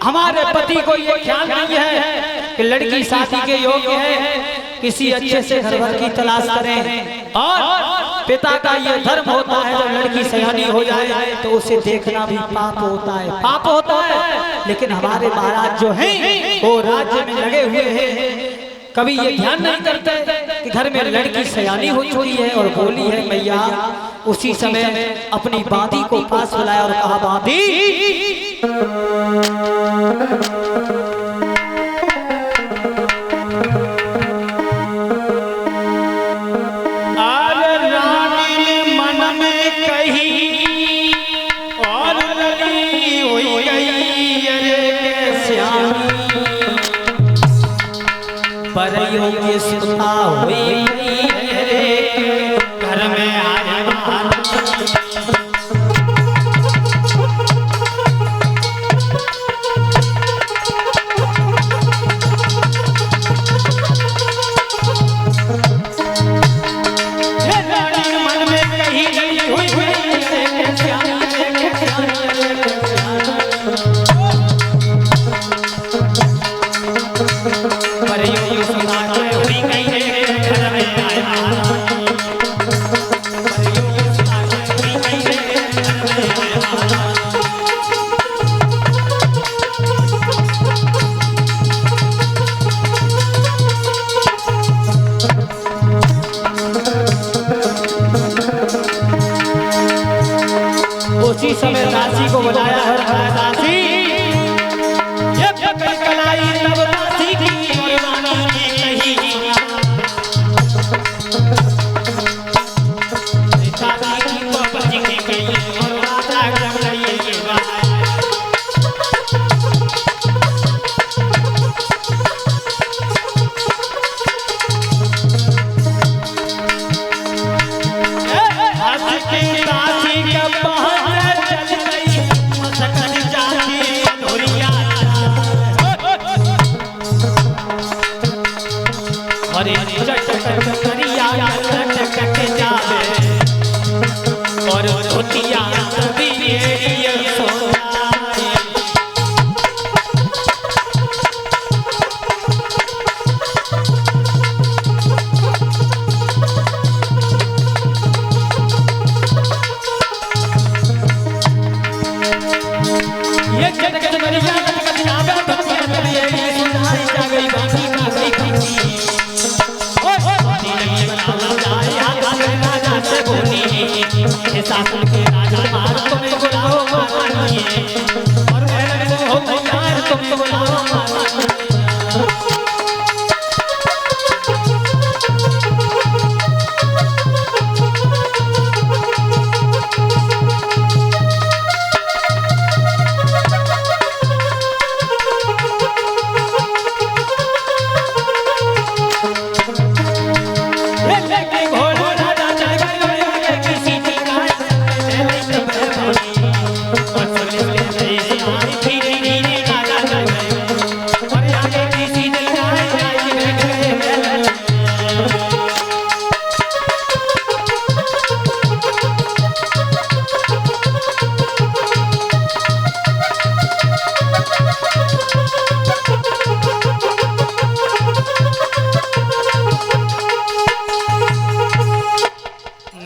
हमारे पति को ये ख्याल नहीं है कि लड़की शादी के योग्य है, किसी अच्छे से घर भर की तलाश करें। और पिता का ये धर्म होता है जब लड़की सयानी हो जाए तो उसे देखना भी पाप होता है, पाप होता है। लेकिन हमारे महाराज जो हैं वो राज्य में लगे हुए हैं, कभी ये ध्यान नहीं करते कि घर में लड़की सयानी हो चुकी है और बोली है मैया। उसी समय अपनी बादी को पास बुलाया और कहा बादी सुता हुई घर में आया मन में कही हुई उसी समय दासी को बुलाया है। दासी ये कलाई तब दासी की रानी ने कही दासी की को बची की गई और राजा जब रही शासन के राजा मार तुम्हें बुलाओ और यार तुम बुलाओ।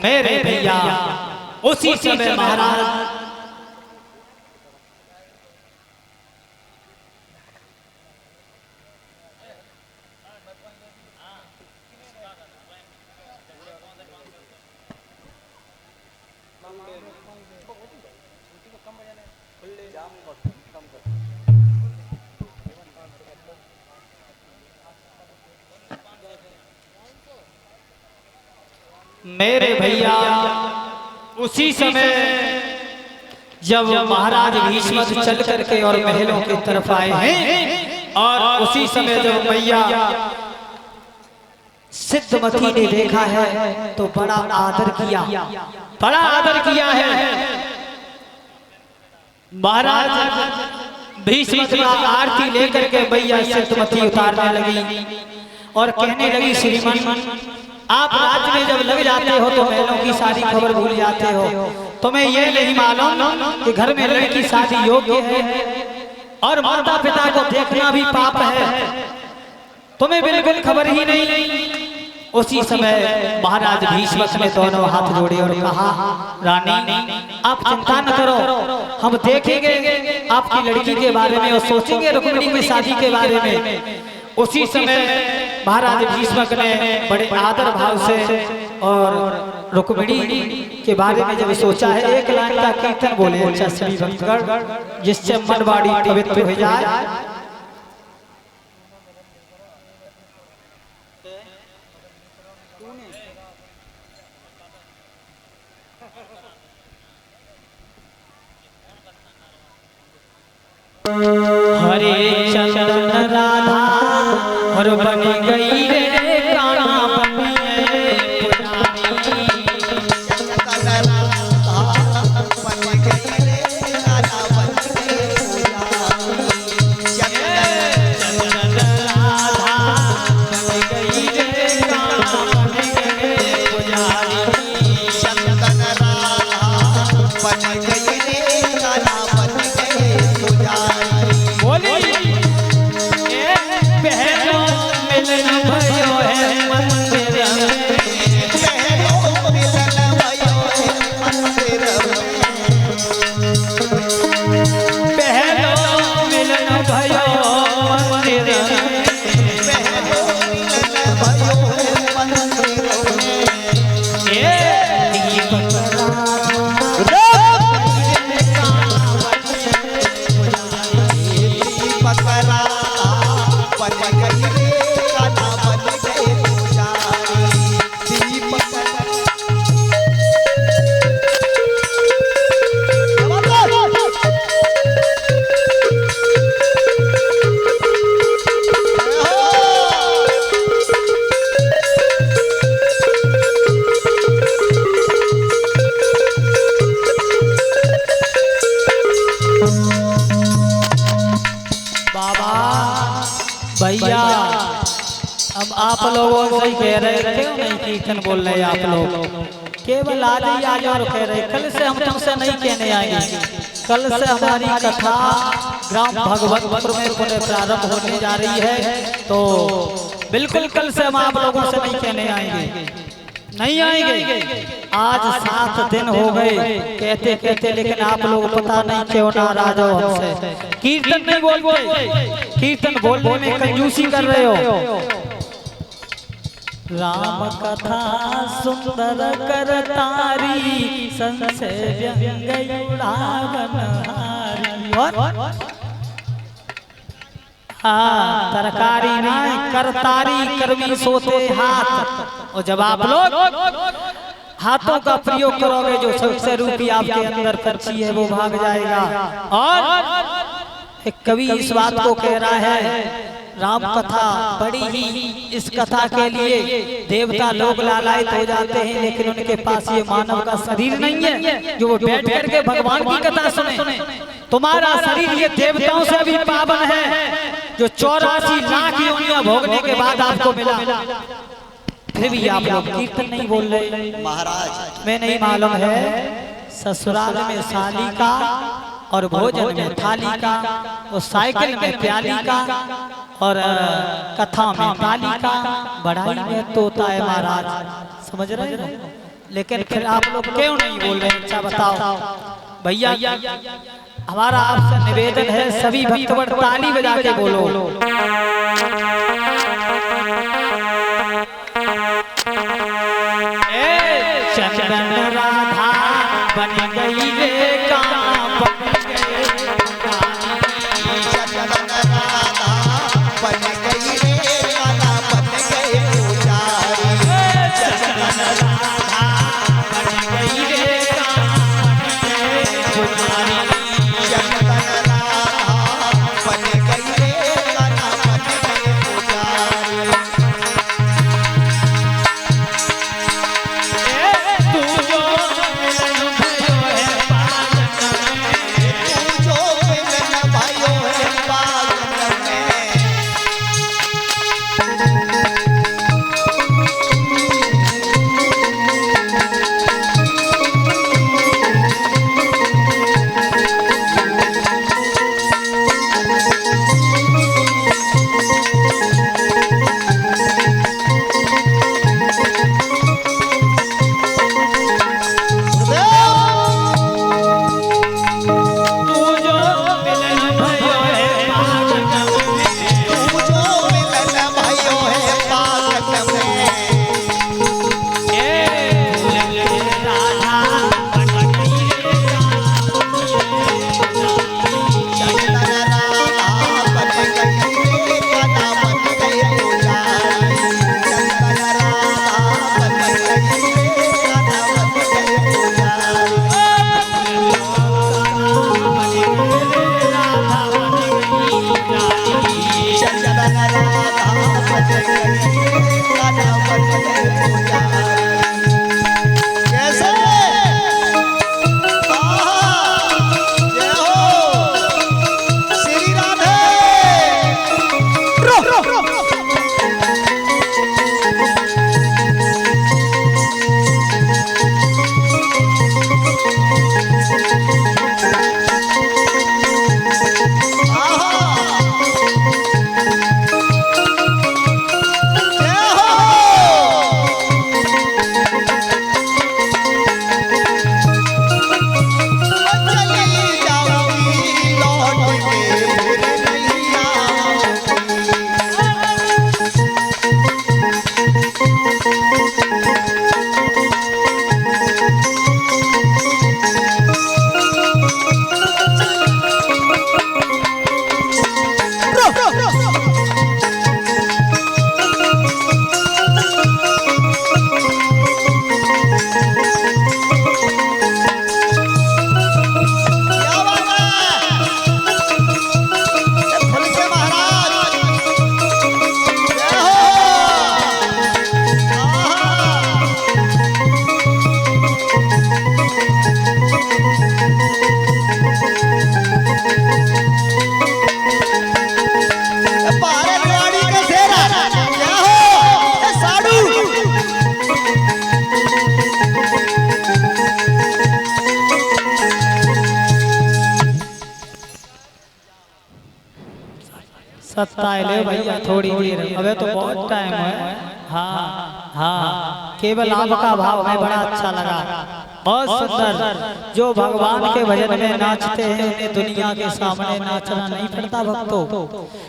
मेरे भैया उसी समय महाराज मेरे भैया उसी समय जब महाराज भीष्म चल करके और महलों की तरफ आए हैं और उसी समय जब मैया सिद्धमती ने देखा है तो बड़ा आदर किया, बड़ा आदर किया है। महाराज भीष्म की आरती लेकर के मैया सिद्धमती उतारने लगी और कहने लगी श्रीमान आप राज्य में जब लग जाते हो तो महलों की सारी खबर भूल जाते हो। तुम्हें ये नहीं मालूम कि घर में लड़की शादी योग्य है और माता पिता को देखना भी पाप है, तुम्हें बिल्कुल खबर ही नहीं। उसी समय महाराज भीष्म ने दोनों हाथ जोड़े और कहा, रानी आप चिंता न करो, हम देखेंगे आपकी लड़की के बारे में और सोचेंगे रुक्मिणी की शादी के बारे में। उसी समय महाराज भीष्म ने बड़े आदर भाव से और रुक्मिणी के बारे में जब सोचा है, एक लाइन का कीर्तन बोले अच्छा श्री भक्तगण, जिससे मन वाणी पवित्र हो जाए। हरे चंदन राधा और बन गई रे काना भैया। अब आप लोगों से कह रहे थे नहीं कीर्तन बोल रहे आप लोग, केवल आज ही आज और कह रहे, कल से हम तुमसे नहीं कहने आएंगे। कल से हमारी कथा ग्राम भगवतपुर में पुनः प्रारंभ होने जा रही है, तो बिल्कुल कल से हम आप लोगों से नहीं कहने आएंगे, नहीं आएंगे। आज 7 दिन हो गए कहते कहते, लेकिन आप लोग पता नहीं क्यों नाराज हो हमसे। कीर्तन नहीं बोलते, कीर्तन बोलने में कंजूसी कर रहे हो। राम कथा सुंदर कर तारी, संशय व्यंग उड़ावन हारी। हाँ, तरकारी ना करतारी करवी सोते हाथ। और जब आप लोग हाथों का प्रयोग करोगे, जो सबसे रूपी आपके अंदर पर्ची है वो भाग जाएगा। और एक कवि इस बात को कह रहा है, राम कथा बड़ी ही, इस कथा के लिए देवता लोग लालायित हो जाते हैं, लेकिन उनके पास ये मानव का शरीर नहीं है जो वो बैठ करके भगवान की कथा सुने। तुम्हारा शरीर ये देवताओं से भी पावन है, जो 84 लाख योनियां भोगने के बाद आपको मिला। फिर भी आप लोग कीर्तन नहीं बोल रहे। महाराज मैं नहीं मालूम है, ससुराल में साली का और भोजन में थाली का, और साइकिल में प्याली का, और कथा में ताली का, बड़ाई में तोता है महाराज, समझ रहे हैं। लेकिन फिर आप लोग क्यों नहीं बोल रहे, अच्छा बताओ भैया। हमारा आपसे निवेदन है, सभी भक्तगण ताली बजा के बोलो। चंदन राधा बन गई रे काना बन गए, चंदन राधा बन गई रे काना बन गए पुजारी, चंदन राधा बन गई रे काना बन गए पुजारी, चंदन राधा बन गई रे काना बन गए पुजारी। तू जो मिलन भयो है सत्ता ले भैया थोड़ी देर, अबे तो बहुत टाइम है। हाँ हाँ, केवल आपका भाव में बड़ा अच्छा लगा, बहुत सुंदर। जो भगवान के भजन में नाचते हैं उन्हें दुनिया के सामने नाचना नहीं पड़ता भक्तों।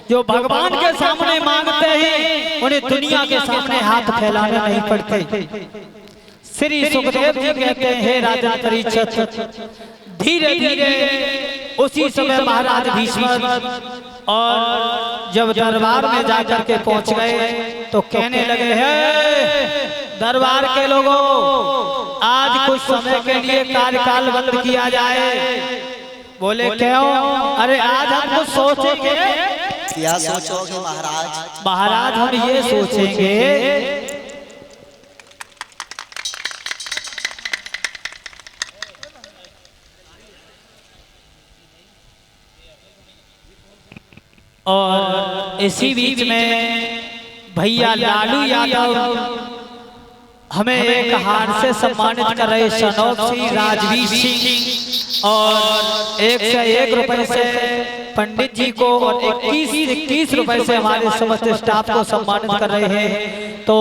जो भगवान के सामने मांगते हैं उन्हें दुनिया के सामने हाथ फैलाना नहीं पड़ते। श्री सुखदेव जी कहते हैं, हे राजा परीक्षित, धीरे धीरे उसी समय महाराज भीष्म और जब दरबार में जाकर के पहुंच गए तो कहने लगे, हैं दरबार के लोगों, आज कुछ समय के लिए कार्यकाल बंद किया जाए। बोले क्यों? अरे आज हम कुछ सोचेंगे। क्या सोचोगे महाराज? महाराज हम ये सोचेंगे और इसी बीच में भैया लालू यादव हमें एक हार से सम्मानित कर रहे सनौत सिंह, राजवीर सिंह और 101 रुपए से पंडित जी को और 21 रुपए से हमारे समस्त स्टाफ को सम्मानित कर रहे हैं। तो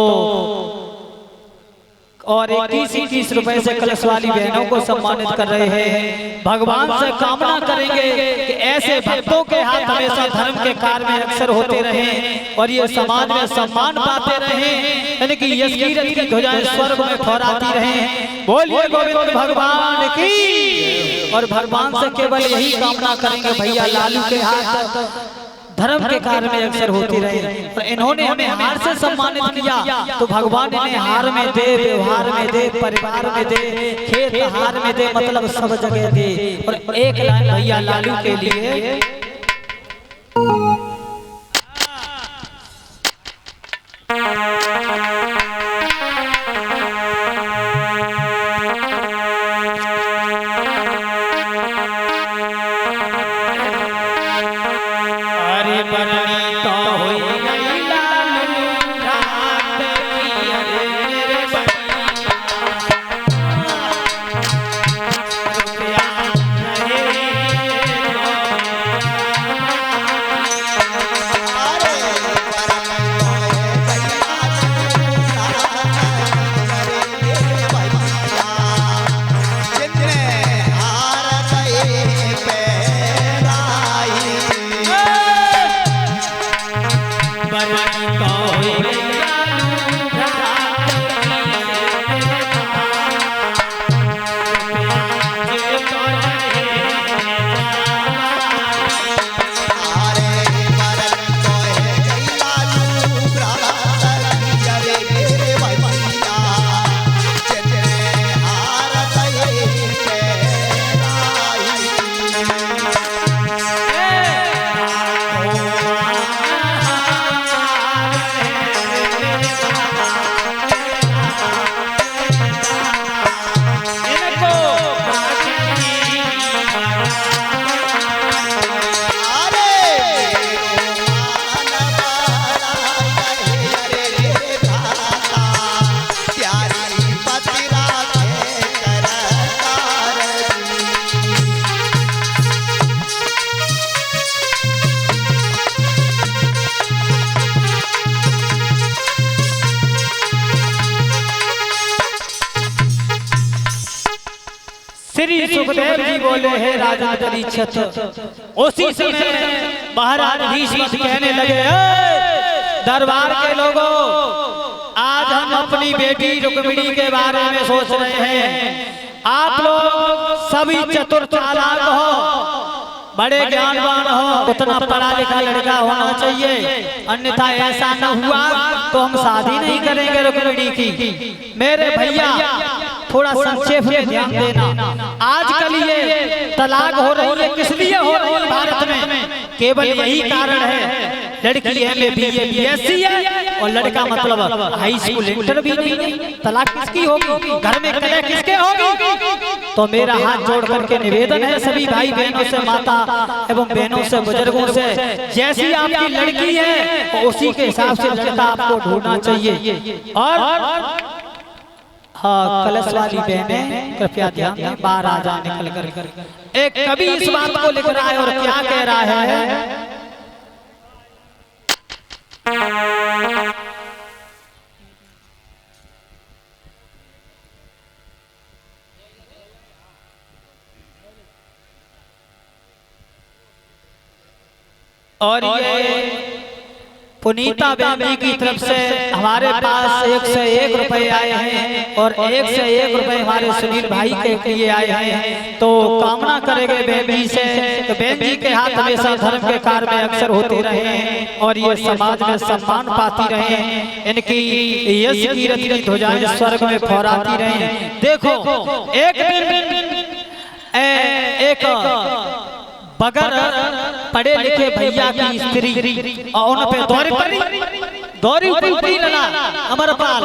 और 21 रुपए से कलश वाली बहनों को सम्मानित कर रहे हैं। भगवान से कामना करेंगे कि ऐसे भक्तों के हाथ हमेशा धर्म के कार्य में अक्सर होते रहें और ये समाज में सम्मान पाते रहें, यानी कि यश कीरत की ध्वजाएं स्वर्ग में फहराती रहें। बोलिए गोविंद भगवान की। और भगवान से केवल यही कामना करेंगे भैया लालू के हाथ धर्म के कार्य में अक्सर होती रहे। और इन्होंने हमें हार से सम्मानित किया तो भगवान इन्हें हार में दे, व्यवहार में दे, परिवार में दे, खेत हार में दे, मतलब सब जगह दे। और एक लाइन भैया लालू के लिए श्री सुखदेव जी बोले, हे राजा परीक्षित, उसी समय महाराज भीष्म कहने लगे, दरबार के लोगों, आज हम अपनी बेटी रुक्मिणी के बारे में सोच रहे हैं। आप लोग सभी चतुर चालाक हो, बड़े ज्ञानवान हो, उतना पढ़ा लिखा लड़का होना चाहिए, अन्यथा ऐसा न हुआ तो हम शादी नहीं करेंगे रुक्मिणी की। मेरे भैया थोड़ा संक्षेप में ध्यान देना। आजकल ये तलाक हो रही है, किस लिए हो रही है भारत में? केवल यही कारण है, लड़की है BA BSc है और लड़का मतलब हाई स्कूल इंटर भी नहीं है। तलाक किसकी होगी? घर में कलह किसके होगी? तो मेरा हाथ जोड़ करके निवेदन है सभी भाई बहनों से, माता एवं बहनों से, बुजुर्गों से, जैसी आपकी लड़की है उसी के हिसाब से लड़का आपको ढूंढना चाहिए। और हाँ, कलश वाली बहनें कृपया ध्यान दें, बाहर आ जा निकल कर। एक कवि इस बात को लिख रहा है और क्या कह रहा है? और ये पुनीता बेबी की तरफ से हमारे पास 101 रुपए आए हैं और 101 रुपए हमारे सुनील भाई के लिए आए हैं। तो कामना करेंगे बेबी से तो बेबी के हाथ हमेशा धर्म के कार्य में अक्सर होते रहे और ये समाज में सम्मान पाती रहे, इनकी यश की रत्न ध्वजाएं स्वर्ग में फहराती रहे। देखो एक दिन एक बगैर पढ़े लिखे भैया की स्त्री और उन पे दौरी ऊपरी लला अमरपाल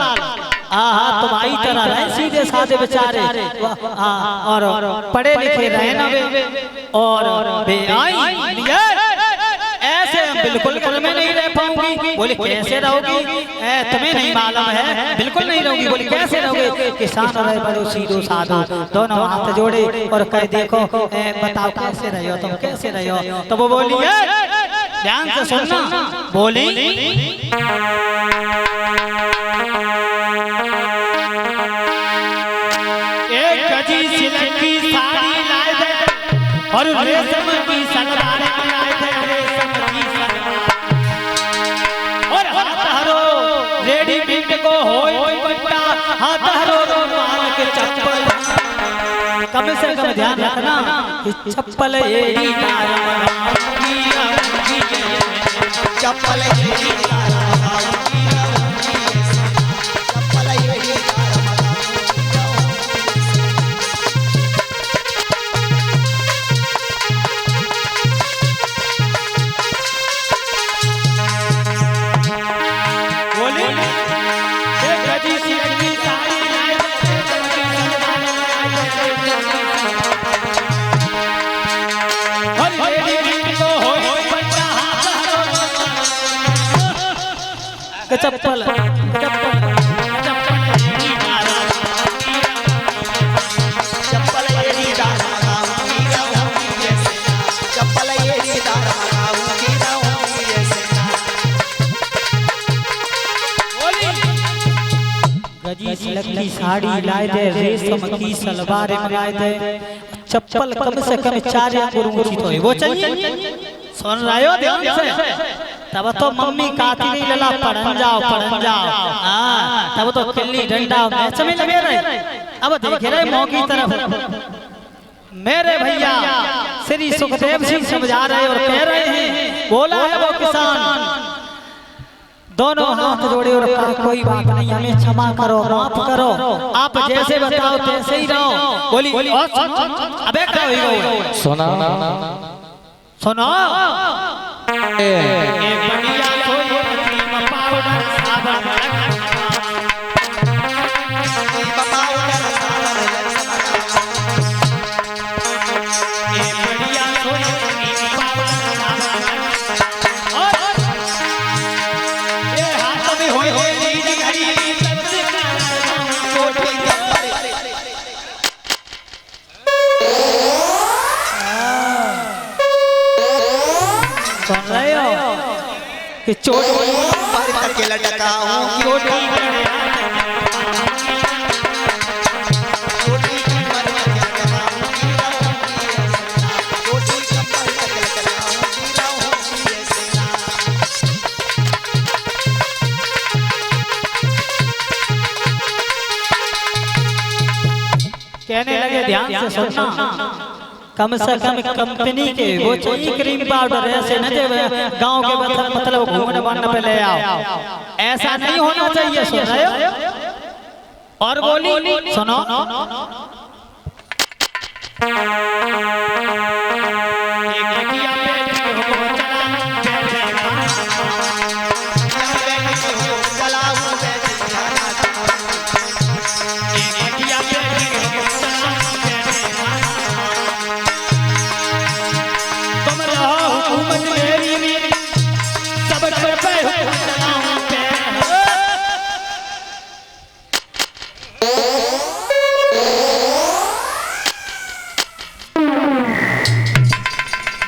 तुम आई तरह रहे सीधे साधे बेचारे और पढ़े लिखे रहे ना वे और बे आई ऐसे हम बिल्कुल घर में नहीं रह पाऊंगी। बोले कैसे रहोगी? तुम्हें नहीं मालूम है? बिल्कुल नहीं रहोगी। बोले कैसे रहोगे? किसान रहे बड़ो सीधो साधो दोनों हाथ जोड़े और कह देखो बताओ कैसे रहे हो तुम, कैसे रहे हो? तो वो बोली ध्यान से सुनना, बोली एक गजी सिल्क की साड़ी लाए थे और रेशम की सलवार लाए थे, रेशम की सलवार और हाथ हरो रेडीमेड को होए दुपट्टा, हाथ हरो रुमाल के चप्पल। कम से कम ध्यान रखना कि चप्पल एड़ी चप्पल चप्पल गजी सिल्क की साड़ी लाए थे, रेशम की सलवार मंगाए थे, चप्पल कम से कम 4 इंच ऊंची तो है वो चाहिए। सुन रहे हो ध्यान से? तब तो मम्मी काती नहीं लला पढ़न जाओ तब तो किल्ली डंडा मैच में लगे रहे। अब देख रहे मौ की तरफ मेरे भैया श्री सुखदेव सिंह समझा रहे और कह रहे हैं, बोला है वो किसान दोनों हाथ जोड़े और कहा कोई बात नहीं, हमें क्षमा करो, माफ करो, आप जैसे बताओ तैसे ही रहो। बोली अबे क्या हुई? सुना सुनो एक बढ़िया क्रीम पाउडर साबुन कि चोट पर के लटका हूँ कहने लगे ध्यान से सुनना, कम से कम कंपनी के वो चाहिए क्रीम पाउडर, ऐसे न जब गांव के मतलब घूमने बनने पे ले आओ, ऐसा नहीं होना चाहिए। सुन रहे हो? और बोली सुनो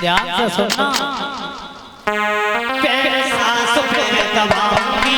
ध्यान से सुनना, कैसा सुख दबाऊंगी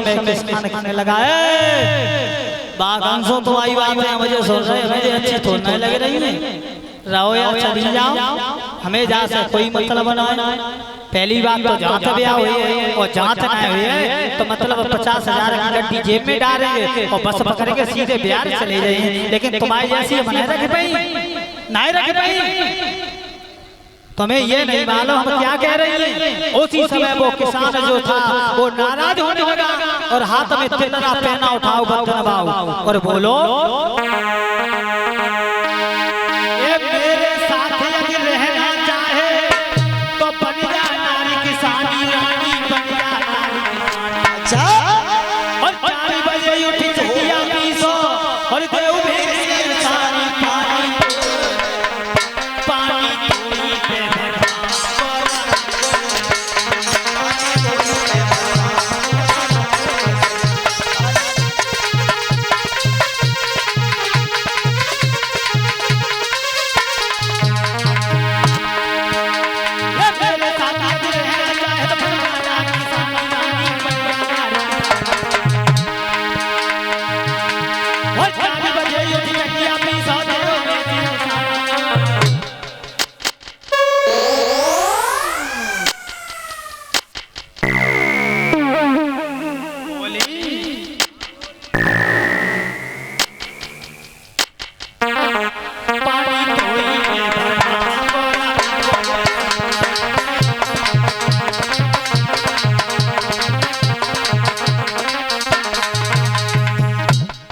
समय किसान खाने लगा है बागांसों तो आई बात है मुझे सुन रहे मुझे अच्छी तो नहीं लग रही है रहो या चली जाओ हमें जा से कोई मतलब ना है। पहली बात तो जहाँ तक ब्याह हुई है और जहाँ तक आए हुए हैं तो मतलब 50,000 की गड्डी जेब में डालेंगे और बस पकड़ के सीधे बिहार चले जाएंगे। लेकिन तुम्हारी जैसी बनाए रख पाई नहीं रख पाई तुम्हें ये नहीं मालूम हम क्या कह रही हैं। उसी समय वो किसान जो था वो नाराज होने लगा और हाथ में तिलना पहना उठाओ बंधन बाऊ और बोलो ये मेरे साथ यदि रहना चाहे तो बन जा नारी किसानी रानी बन जा नारी किसानी। अच्छा और 4 बजे उठी चकिया पीसो और देव भेजिए सारी पानी पानी थोड़ी पे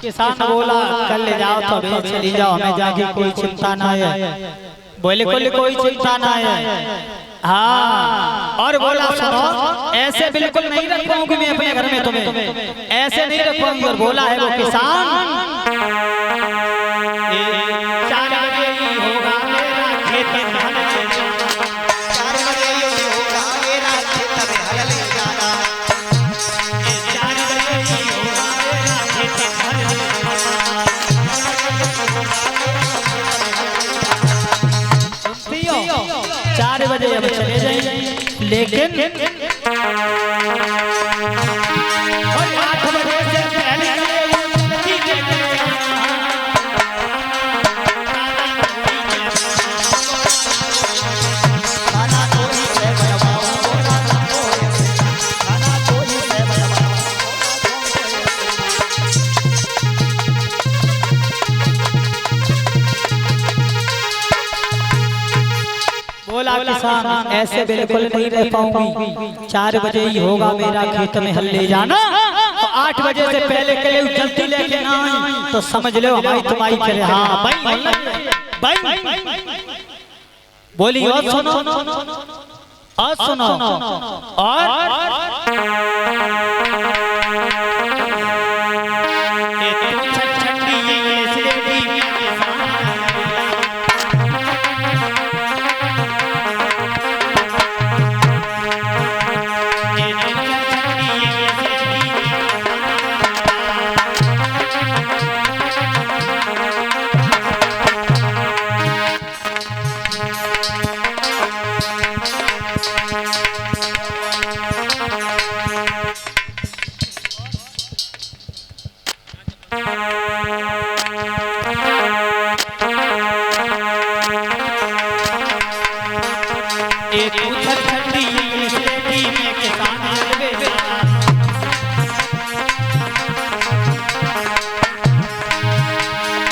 किसान बोला कल ले जाओ तो अभी चली जाओ हमें जाके कोई चिंता ना है। बोले कोई चिंता ना है। हाँ और बोला सुनो ऐसे बिल्कुल नहीं रखूंगी मैं अपने घर में तुम्हें ऐसे नहीं रखूंगी। और बोला है वो किसान 4 बजे ही होगा मेरा खेत में हल ले जाना 4 बजे ही होगा मेरा खेत में हल ले जाना 4 बजे ही होगा मेरा खेत में हल ले जाना। सुनती हो 4 बजे अब चले जाएंगे लेकिन और 8 बजे से पहले खाना कोई से बनवाओ खाना कोई से बनवाओ बोला किसान ऐसे बिल्कुल नहीं रह पाऊंगी 4 बजे ही होगा मेरा खेत में हल ले जाना तो 8 बजे से पहले के लिए जल्दी लेके ना आई तो समझ लो हमारी तुम्हारी करे। हाँ भाई बोली और सुनो और सुनो और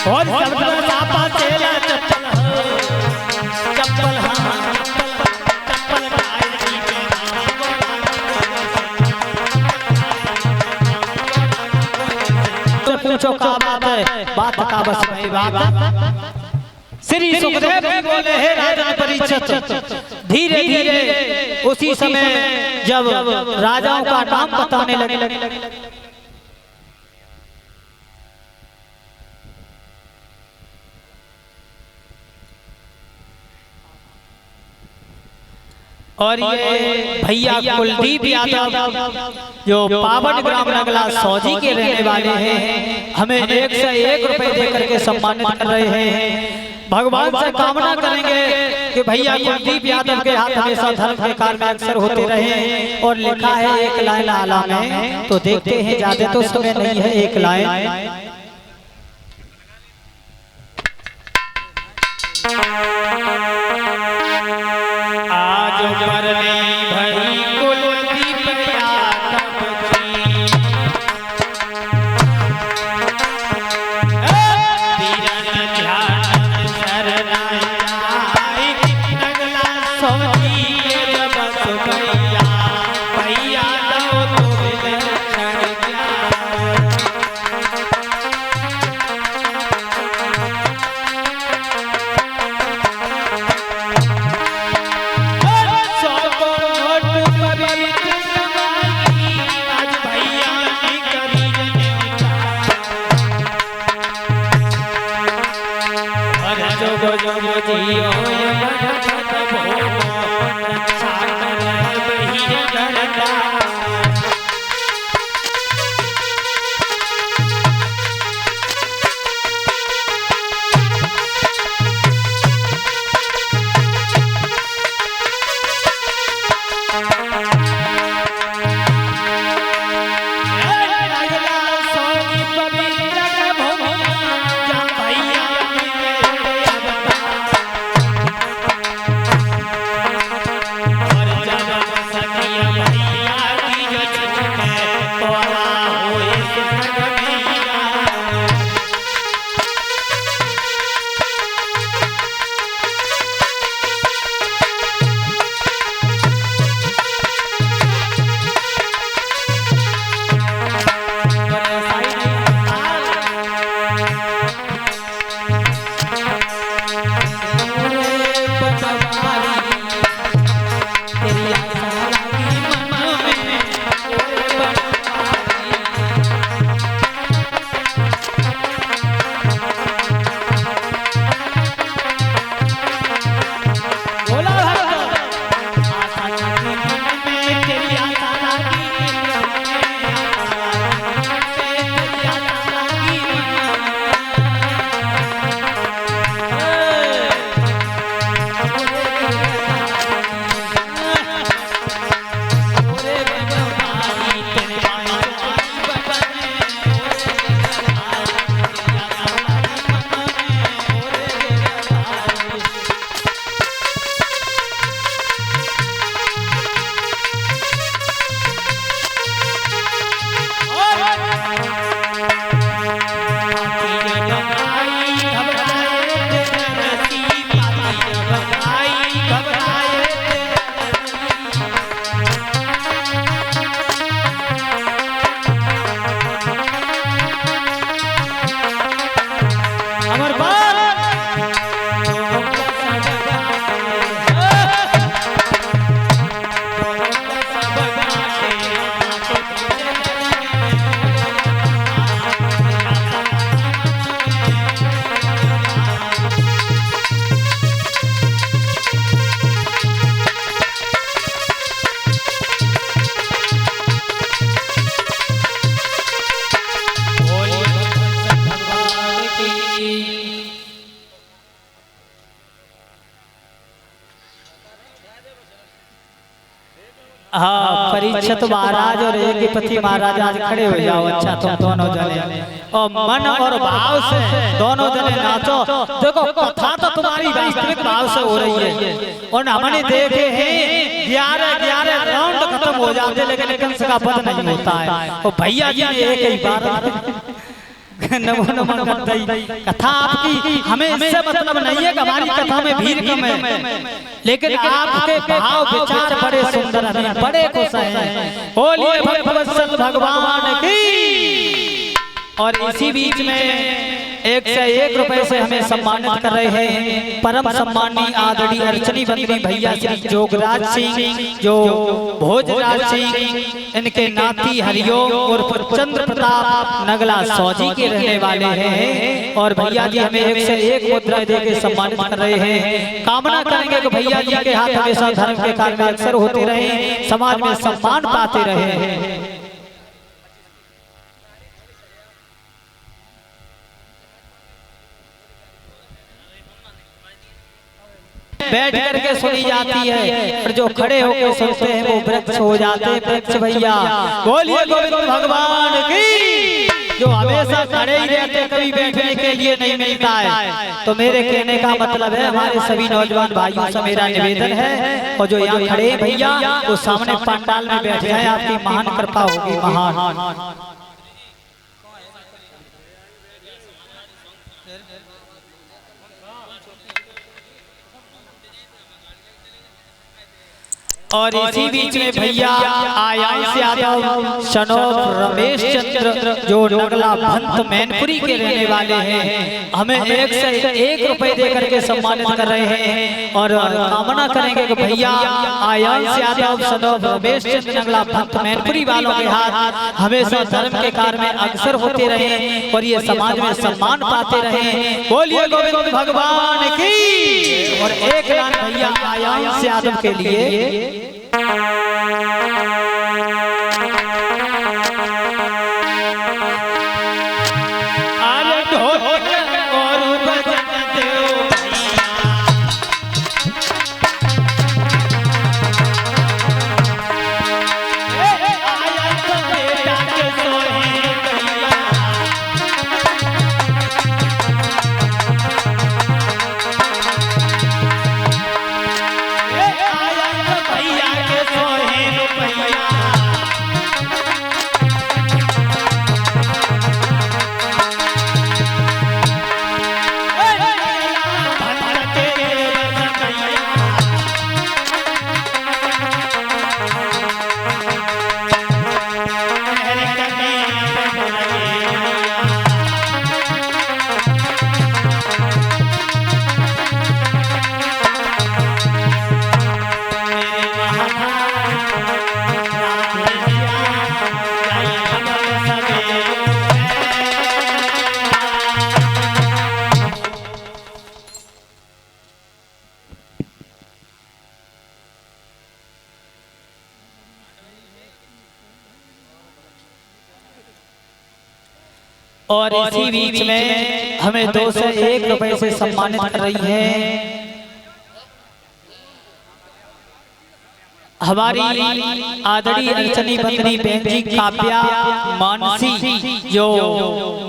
और सब सापा चेला चप्पल हाँ चप्पल पूछो का बात है बात का बस वही बात। श्री सुखदेव जी बोले हे राजा परीक्षित धीरे धीरे उसी समय जब राजाओं का नाम बताने लगे और ये भैया कुलदीप यादव जो पावन ग्राम नगला सौजी के रहने वाले हैं हमें 1 से 1 रुपए देकर के सम्मानित कर रहे हैं। भगवान से कामना करेंगे कि भैया कुलदीप यादव के हाथ हमेशा धर्म के कार्य में अक्सर होते रहे और लिखा है एक लाइन आला में, तो देखते हैं ज्यादा तो समय नहीं है, एक लाइन। आज मरने भई कुलदीप यादव की, तीरन ध्यान शरणाई, नगला सोची के बस भैया, भैया दो तो विलक्षण ज्ञान। हाँ, परीक्षित महाराज और यज्ञपति महाराज आज खड़े हो जाओ। अच्छा तुम दोनों जने और मन और भाव से दोनों जने नाचो। देखो कथा तो तुम्हारी वास्तविक भाव से हो रही है और हमने देखे हैं 11 राउंड खत्म हो जाते लेकिन कंस का वध नहीं होता है। और भैया जी ने एक ही बार नमो नमो गद्दई कथा आपकी हमें इससे मतलब नहीं है कि हमारी कथा में भीड़ कम है, लेकिन आपके भाव विचार बड़े सुंदर हैं, बड़े खुश हैं। बोलिए भगवत्सल भगवान की। और इसी बीच में 1 से 1 रुपए से हमें सम्मानित कर रहे हैं परम सम्मानी आदरणीय अर्चनी बंदी भैया श्री जोगराज सिंह, जो भोजराज सिंह इनके नाती हरिओम और चंद्र प्रताप नगला सौजी के रहने वाले हैं। और भैया जी हमें 1 से 1 मुद्रा दे के सम्मानित कर रहे हैं। कामना करेंगे कि भैया जी के हाथ हमेशा धर्म के कार्य अक्सर होते रहे, समाज में सम्मान पाते रहे। बैठ करके सुनी जाती है, और जो खड़े होकर सुनते हैं वो वृक्ष हो जाते हैं वृक्ष भैया। बोलिए गोविंद भगवान की। जो हमेशा खड़े ही रहते, कभी बैठने के लिए नहीं मिलता है। तो मेरे कहने का मतलब है, हमारे सभी नौजवान भाइयों से मेरा निवेदन है, और जो यहाँ खड़े हैं भैया वो सामने पंडाल में बैठे हैं, आपकी महान कृपा होगी महान। और इसी बीच में भैया आयांश यादव सनोफ रमेश चंद्र जो नगला भंत मैनपुरी के रहने वाले हैं, हमें 1 से 1 रुपए देकर के सम्मानित कर रहे हैं। और कामना करेंगे कि भैया आयांश यादव सनोफ रमेश चंद्र नगला भंत मैनपुरी वालों के हाथ हमेशा धर्म के कार्य में अग्रसर होते रहे, और ये समाज में सम्मान पाते रहे। बोलिए गोविंद भगवान की। और 1 लाख भैया आयांश यादव के लिए। और इसी बीच में हमें 2 से 1 रुपए से सम्मानित कर रही है हमारी आदरणीय अर्चनी बंदनी बहन जी काव्या मानसी, जो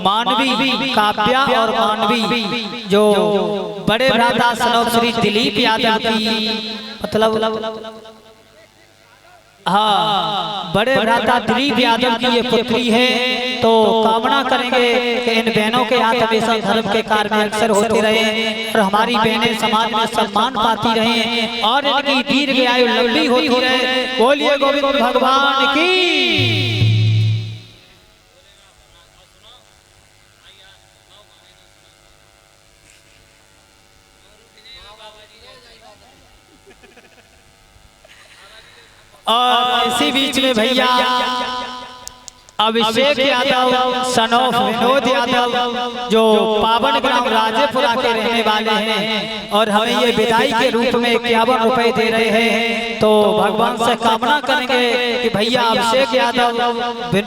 मानवी काव्या और मानवी जो बड़े भ्राता सनोफ श्री दिलीप यादव की मतलब हाँ बड़े भ्राता दिलीप यादव की ये पुत्री है। तो कामना करेंगे कि इन बहनों के हाथ हमेशा धर्म के कार्य में अक्सर होते रहे, और हमारी बहनें समाज में सम्मान पाती रहे, और इनकी दीर्घ आयु लंबी होती रहे। बोलिए गोविंद भगवान की। और इसी बीच में भैया अभिषेक यादव सनोफ विनोद यादव जो पावन ग्राम राजेपुरा के रहने वाले हैं, और हमें ये विदाई के रूप में 51 रुपए दे रहे हैं। तो भगवान से कामना करेंगे कि भैया अभिषेक यादव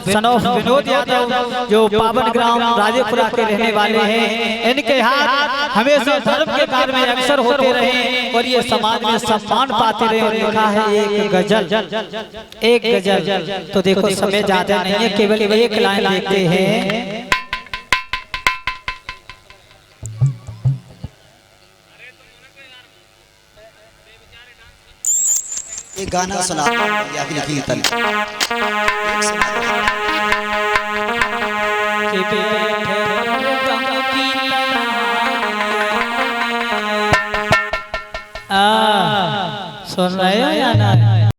सनोफ विनोद यादव जो पावन ग्राम राजेपुरा के रहने वाले हैं, इनके हाथ हमेशा धर्म के कार्य में अक्सर होते रहे, और ये समाज में सम्मान पाते रहे। और लिखा है एक गजल। तो देखो समय ज्यादा नहीं है, केवल 1 लाइन देखते हैं। एक गाना सुना कीर्तन सुन रहे हो या ना?